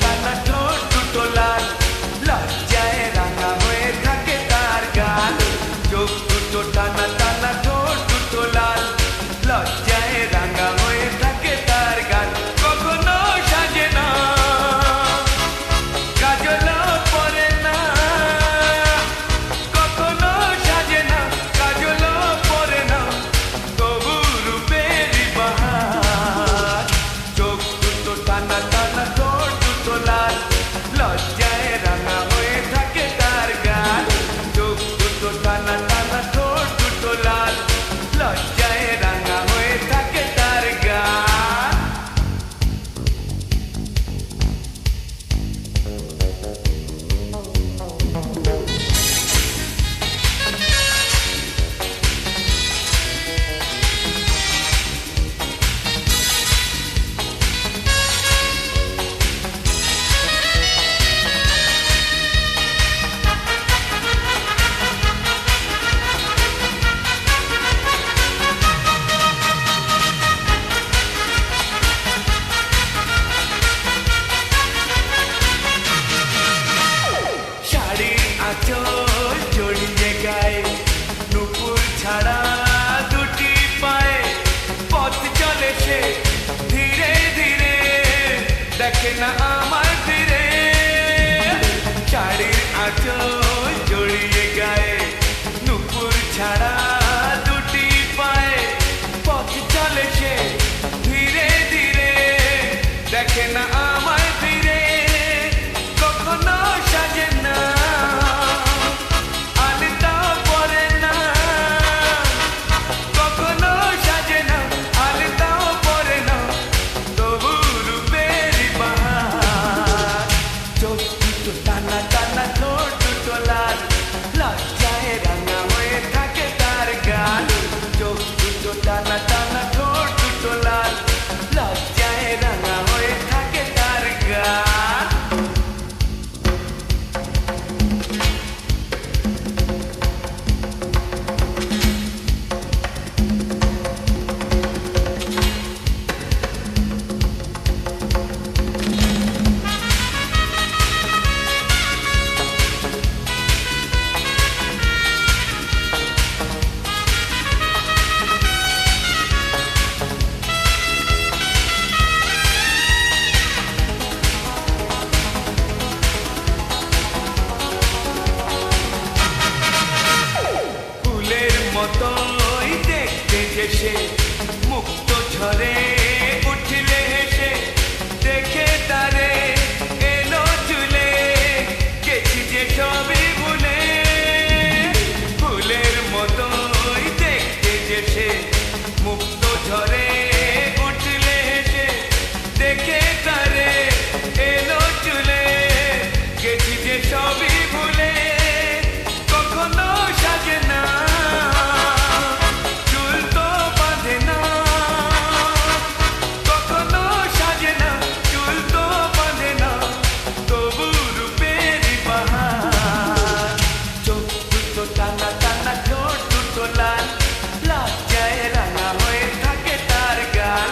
টানা ঠোঁট দুটো লাল, লজ্জায় রাঙা হয়ে থাকে তার গাল। চোখ দুটো টানা টানা ঠোঁট দুটো লাল, লজ্জায় রাঙা হয়ে থাকে তার গাল। কখনো সাজে না, কাজলও পরে না, কখনো সাজে না, কাজলও পরে না, তবু রূপেরই বাহার। চোখ দুটো টানা টানা ঠোঁট দুটো লাল, লজ্জায় রাঙা হয়ে থাকে তার গাল। চোখ দুটো টানা টানা ঠোঁট দুটো লাল, লজ্জায় রাঙা হয়ে থাকে তার গাল। শাড়ির আঁচল জড়িয়ে গায়ে, নুপুর ছাড়া দুটি পায়ে, পথ চলে সে ধীরে ধীরে, দেখে না আমার ধীরে। শাড়ির আঁচল জড়িয়ে গায়ে, নুপুর ছাড়া দুটি পায়ে, পথ চলে সে ধীরে ধীরে, দেখে না আমার ধীরে। কখনো সাজে না, আলতাও পরে না, কখনো সাজে না, আলতাও পরে না, তবু রূপেরই বাহার। চোখ দুটো টানা টানা ঠোঁট দুটো লাল, লজ্জায় রাঙা হয়ে থাকে তার গাল। চোখ দুটো টানা টানা ঠোঁট দুটো লাল, লজ্জায় রাঙা হয়ে থাকে তার গাল। ফুলের মতোই দেখতে যে সে, মুক্ত ঝরে উঠলে হেসে, দেখে তারে এলো চুলে, গেছি যে সবই ভুলে। ফুলের মতোই দেখতে যে সে, মুক্ত ঝরে উঠলে হেসে, দেখে তারে এলো চুলে, গেছি যে সবই ভুলে। কখনো সাজে না, চুল তো বাঁধে না, কখনো সাজে না, চুল তো বাঁধে না, তবু রূপেরই বাহার। চোখ দুটো টানা টানা ঠোঁট দুটো লাল, লজ্জায় রাঙা হয়ে থাকে তার গাল।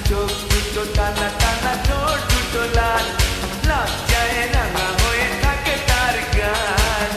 চোখ দুটো টানা টানা ঠোঁট দুটো লাল, লজ্জায় রাঙা হয়ে থাকে তার গাল।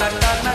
টানা টানা